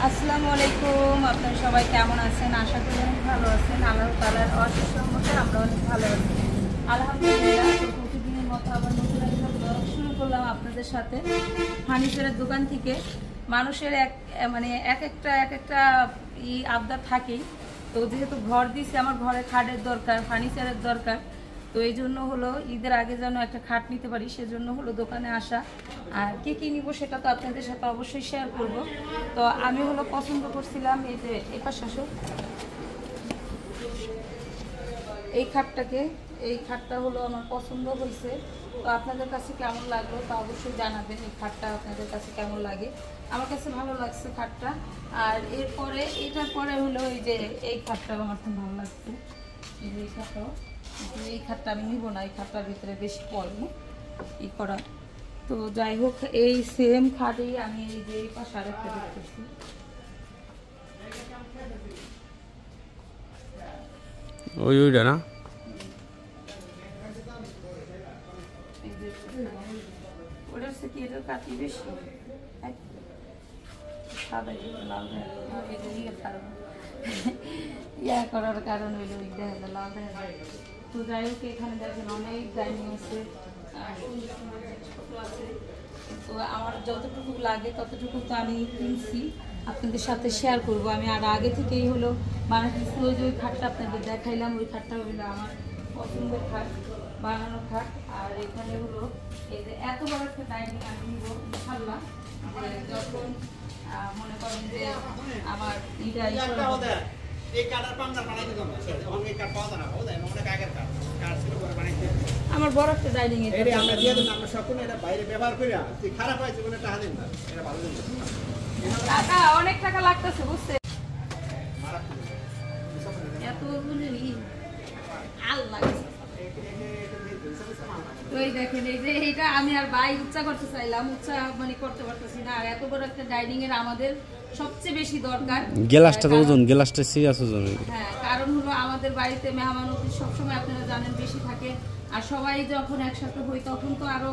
আসসালামু আলাইকুম। আপনারা সবাই কেমন আছেন? আশা করি অনেক ভালো আছেন। আল্লাহ তাআলার অশেষ রহমতে আমরা অনেক ভালো আছি, আলহামদুলিল্লাহ। তো প্রতিদিনের মতো আবার নতুন একটা ব্লগ শুরু করলাম আপনাদের সাথে ফার্নিচারের দোকান থেকে। মানুষের এক একটা আবদার থাকেই। তো যেহেতু ঘর দিয়েছি, আমার ঘরে খাটের দরকার, ফার্নিচারের দরকার। তো এই জন্য হলো ঈদের আগে যেন একটা খাট নিতে পারি, সেজন্য হলো দোকানে আসা। আর কী নিবো সেটা তো আপনাদের সাথে অবশ্যই শেয়ার করব। তো আমি হলো পছন্দ করছিলাম এই যে এপাশ আসো, এই খাটটা হলো আমার পছন্দ হয়েছে। তো আপনাদের কাছে কেমন লাগলো তা অবশ্যই জানাবেন। এই খাটটা আপনাদের কাছে কেমন লাগে? আমার কাছে ভালো লাগছে খাটটা। আর এরপরে এটার পরে হলো এই খাটটাও আমার খুব ভালো লাগছে। এই খাটটাও, এই খাটটা আমি নিব না, এই খাটটার ভিতরে বেশি পড়ে করা। তো যাই হোক, এই সেম খাটেই আমি এই পাশে আরেকটা দেখতেছি। ওইটা না, ওটার সাথে কি এটার কাটি বেশি সাদা লাল ইয়া করার কারণ হইলো দেখা যায় লাল দেখা যায়। তো যাই হোক, এখানে দেখেন অনেক ডাইনিং আছে, সুন্দর সুন্দর জিনিসপত্র আছে। তো আমার যতটুকু লাগে ততটুকু তো আমি কিনছি, আপনাদের সাথে শেয়ার করব। আমি আর আগে থেকেই হলো বানাতেছি। ওই যে ওই খাটটা আপনাদের দেখাইলাম, ওই খাটটা হইলো আমার পছন্দের খাট, বানানো খাট। আর এখানে হলো এই যে এত বড় একটা ডাইনিং আমি নিব ইনশাল্লাহ। যখন মনে করেন যে আমার আমার বড় একটা ডাইনিং টাকা অনেক টাকা লাগতেছে বুঝতে। এত ওই দেখেন, এই যে এইটা আমি আর বাই উচ্চা করতে চাইলাম, উচ্চা করতে পারতেছি না। আর এত বড় একটা ডাইনিং এর আমাদের সবচেয়ে বেশি দরকার গ্লাসটা ওজন, গ্লাসটা সিরিয়াস ওজন। হ্যাঁ, কারণ হলো আমাদের বাড়িতে মেহমান অতিথি সবসময় আপনারা জানেন বেশি থাকে। আর সবাই যখন একসাথে হই তখন তো আরো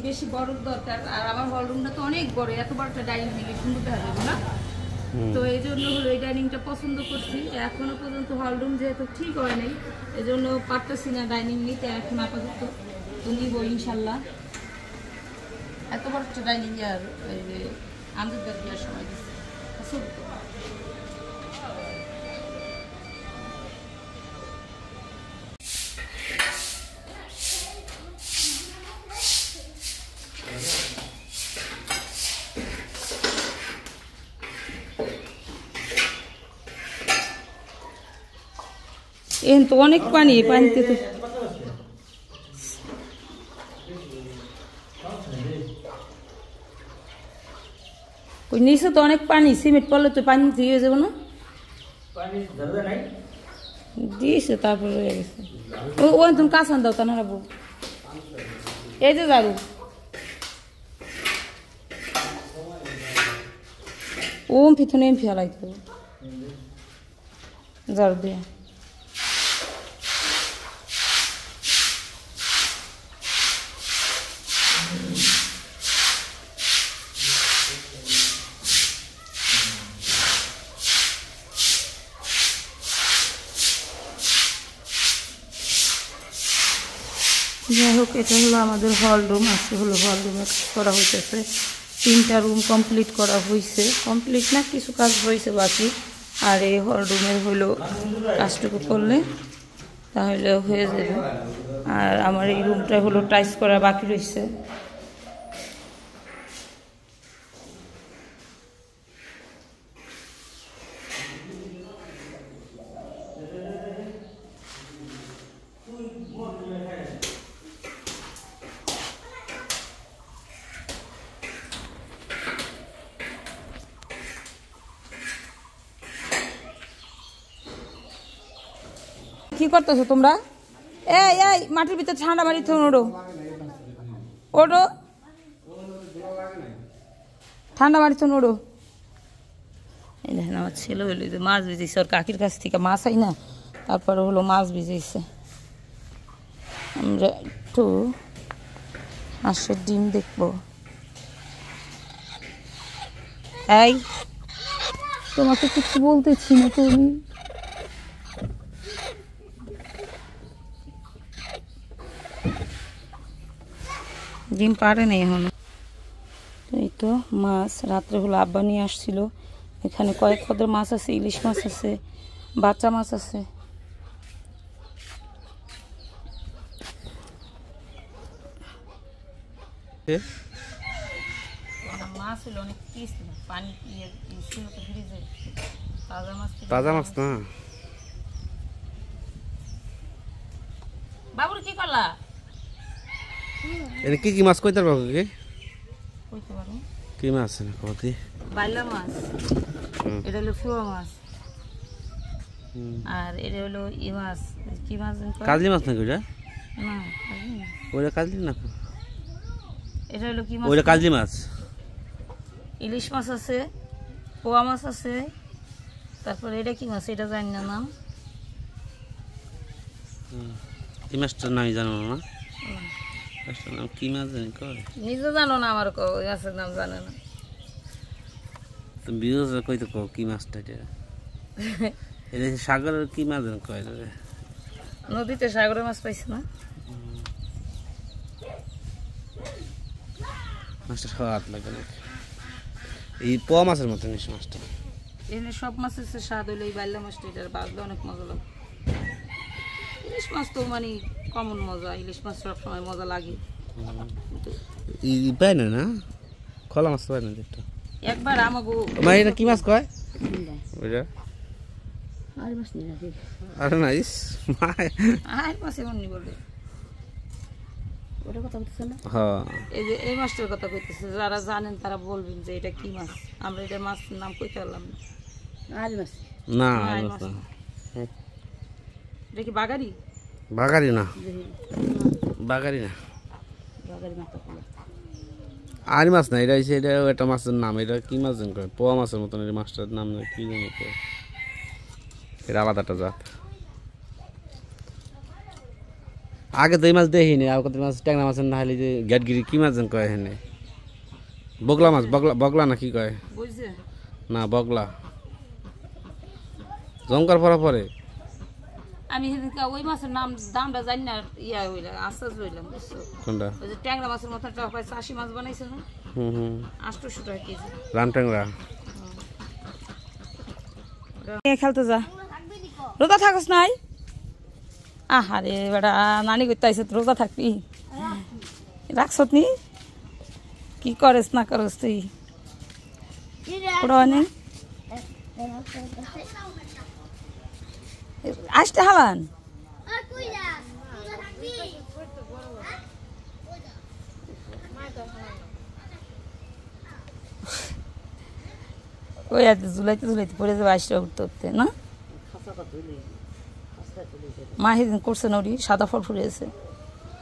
বেশি বড় দরকার। আর আমার হলরুমটা তো অনেক বড়, এত বড় একটা ডাইনিং নিলে সুন্দর দেখা যাবে না। তো এই জন্য হলো এই ডাইনিংটা পছন্দ করছি। এখনো পর্যন্ত হলরুম যেহেতু ঠিক হয় নাই, এই জন্য পারতেছি না ডাইনিং নিতে এখন আপাতত। তো নিব ইনশাল্লাহ। এত বড় একটা ডাইনিং আর আমাদের দেওয়ার সময় দিচ্ছে। এখন তো অনেক পানিতে তো ওই নিচে তো অনেক পানি, সিমেন্ট পড়লে তো পানি দিয়ে যাবো না, দিয়েছে তারপরে রয়ে গেছে। ওই তুমি কাঁচান দাও তা নাড়াবো। এই যে ঝাড়ু, ওম পিছনে এম ফেলাইতে হবে ঝাড়ু দিয়ে। যাই হোক, এটা হলো আমাদের হল রুম। আজকে হলো হল রুমে কাজ করা হইতেছে। 3টা রুম কমপ্লিট করা হয়েছে, কমপ্লিট না কিছু কাজ হয়েছে বাকি। আর এই হল রুমের হলো কাজটুকু করলে তাহলে হয়ে যাবে। আর আমার এই রুমটা হলো টাইলস করা বাকি রয়েছে। কি করতেছো তোমরা? এই মাটির ভিতরে ঠান্ডা বাড়ি তো ওড়ো ওড়ো, ঠান্ডা বাড়ি তো ওড়ো। এই দেখেন আমার ছেলে হইলো যে মাছ ভিজাইছে, ওর কাকির কাছ থেকে মাছ আই না, তারপরে হলো মাছ ভিজাইছে। আমরা একটু হাঁসের ডিম দেখবো। এই তোমাকে কিছু বলতেছি না তো আমি। ডিম পারে নেই এখন। এই তো মাছ রাত্রে হলো আব্বা নিয়ে আসছিল। এখানে কয়েক পদের মাছ আছে, ইলিশ মাছ আছে, বাচ্চা মাছ আছে। মাছ হলো অনেক পিস পানি ছিল তো ফ্রিজে। তাজা মাছ না। বাবুর কি করলা? এনে কি মাছ কইতে পারবো কি? কইতে পারো কি মাছ না কতি? বাইলা মাছ। এটা হলো ফুয়া মাছ। আর এটা হলো ই মাছ। কি মাছ? কাজলি মাছ না কইরা? না, ওইটা কাজলি না। এটা হলো কি মাছ? ওইটা কাজলি মাছ। ইলিশ মাছ আছে, পোয়া মাছ আছে, তারপরে এটা কি মাছ এটা জানি না নাম। এই মাছটার নাম জানো না? মাছটার নাম কি মাছ জানি কয়? নিজে জানো না, আমার ওই মাছের নাম জানে না। তুমি বিরোধ কইতে কও কি মাছটা এটা? এটা সাগরের কি মাছ জানি কয় রে? নদীতে সাগরের মাছ পাইছে না? মাছটা স্বাদ লাগে না। এই পোয়া মাছের মতো নিস মাছটা। এখানে সব মাছের স্বাদ হলো এই বাইলা মাছটা, এটার বাজলে অনেক মজা লাগে। ইলিশ মাছ তো মানে কমন মজা, ইলিশ মাছ সব সময় মজা লাগে। পাই না না খোলা মাছ পাই না একটা। একবার আমাকে ভাই এটা কি মাছ কয়? ওইটা আরে নাইস আর মাছ এমন নি বলে ওটা কথা বলতেছে না। হ্যাঁ এই যে এই মাছটার কথা কইতেছে, যারা জানেন তারা বলবেন যে এটা কি মাছ। আমরা এটা মাছের নাম কইতে পারলাম না। আর মাছ না, এটা কি বাগারি? বাগারি না, বাগারি না, আর মাছ না। এটা হচ্ছে এটা একটা মাছের নাম। এটা কি মাছ জানি কয়? পোয়া মাছের মতন এই মাছটার নাম কি জানি কয়। এটা আলাদাটা জাত। আগে তো এই মাছ দেখিনি। আর কত মাছ ট্যাংরা মাছের না হলে যে গ্যাটগিরি কি মাছ জানি কয়? এখানে বগলা মাছ। বগলা না কি কয়? না বগলা। জমকার পরে পরে আমি ওই মাছের নাম দামটা জানি না। ইয়া হইলা আশ্বাস হইলাম কোনটা? ওই যে ট্যাংরা মাছের মতো টাকা পাইছে। 80 মাছ বানাইছে না? 800 টাকা কেজি রান ট্যাংরা। খেলতে যা, রোজা থাকস নাই? আহারে বেটা নানি করতে আইসে, রোজা থাকবি? রাখছত নি? কি করেস না করস তুই? আসতে হালান ওই আর ঝুলাইতে ঝুলাইতে পড়ে যাবে। আসতে উঠতে উঠতে না মা সেদিন করছে না, ওটি সাদা ফল ফুটেছে।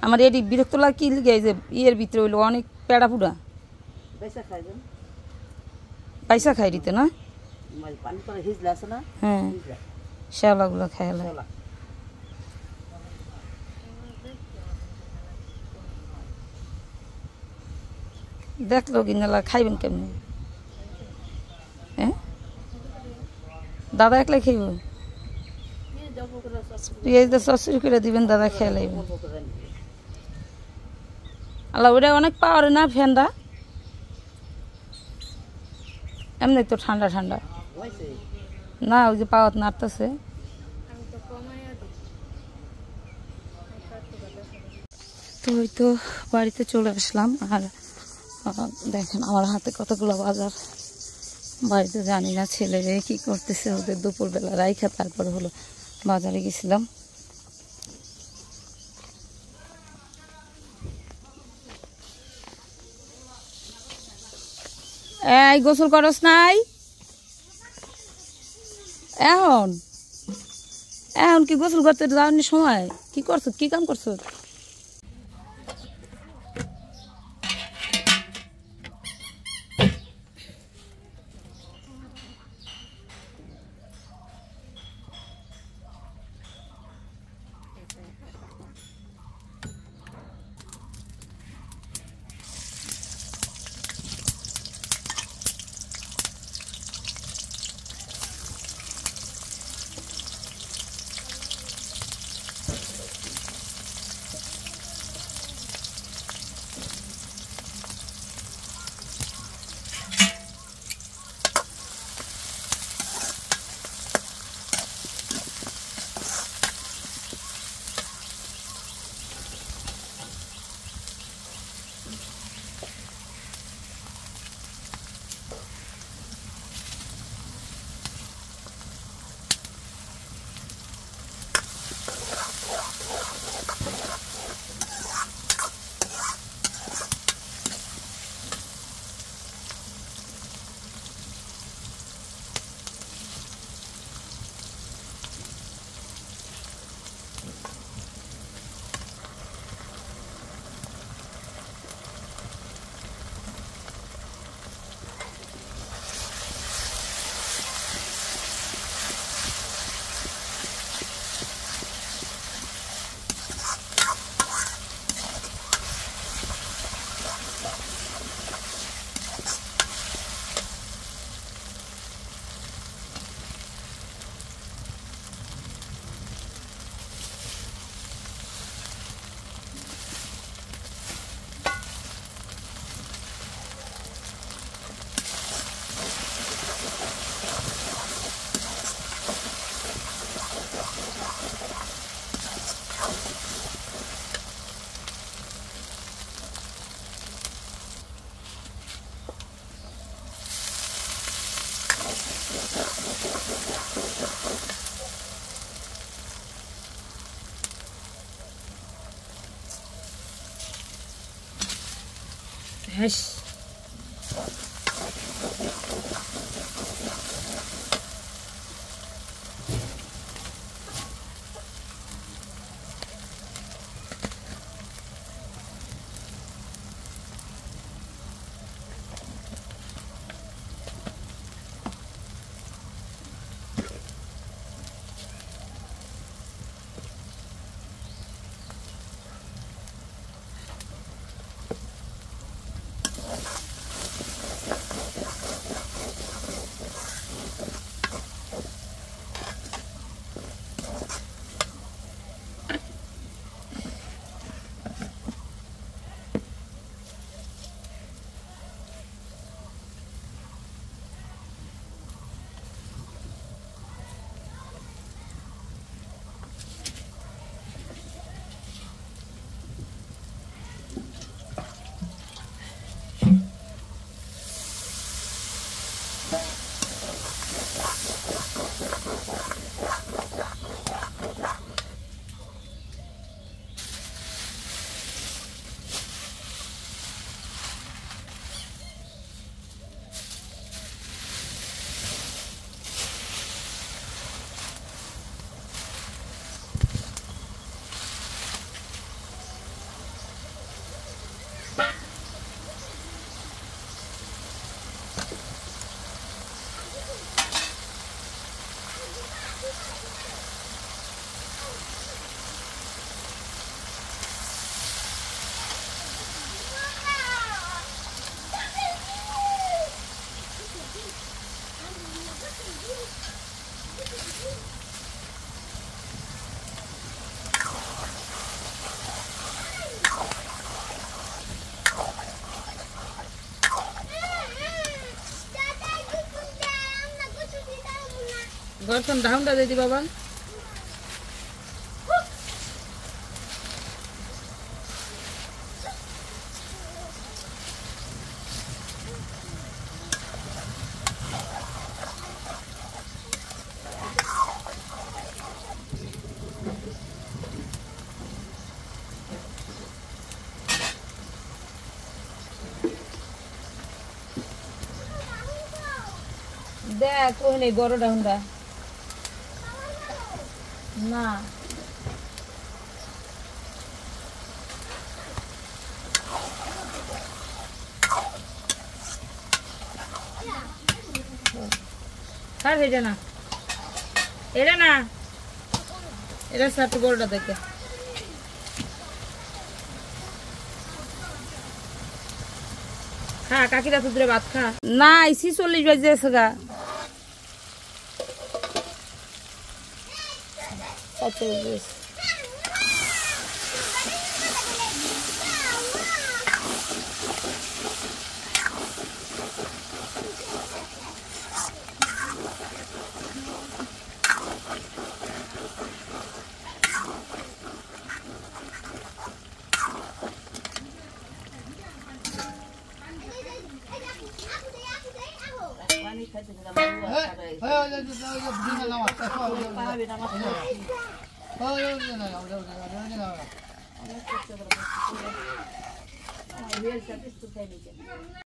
আমার এটি বিরক্ত লাগে কি লিগে যে ইয়ের ভিতরে হইলো অনেক পেড়া পুড়া পয়সা খাই দিতে না। হ্যাঁ শ্যাওলাগুলো খাই লাগে। দেখলো কিনা খাইবেন কেমনি? হ্যাঁ দাদা একলাই খাইব? পেঁয়াজটা চচড়ি করে দিবেন, দাদা খেয়ে লাইবেন। আল্লাহ ওটা অনেক পাওয়ার না ফ্যানটা, এমনি তো ঠান্ডা ঠান্ডা না। ওই যে পাওয়ার নাড়তেছে। তো ওই তো বাড়িতে চলে আসলাম। আর দেখেন আমার হাতে কতগুলো বাজার। বাড়িতে জানি না ছেলেরে কি করতেছে, ওদের দুপুরবেলা রাইখা তারপরে হলো বাজারে গেছিলাম। এই গোসল করস নাই এখন? এখন কি গোসল করতে যাওয়ার সময়? কি করছো? কি কাম করছো? হাস গরম ঢাউনটা দিদি বাবা দেখ ওখানে বড় ডাউনটা না আর এটা না এটা সাথে বড়টা দেখে খা কাকিরা তুদরে ভাত খা না আইসি 40 বাজে আছে গা আচ্ছা বেশ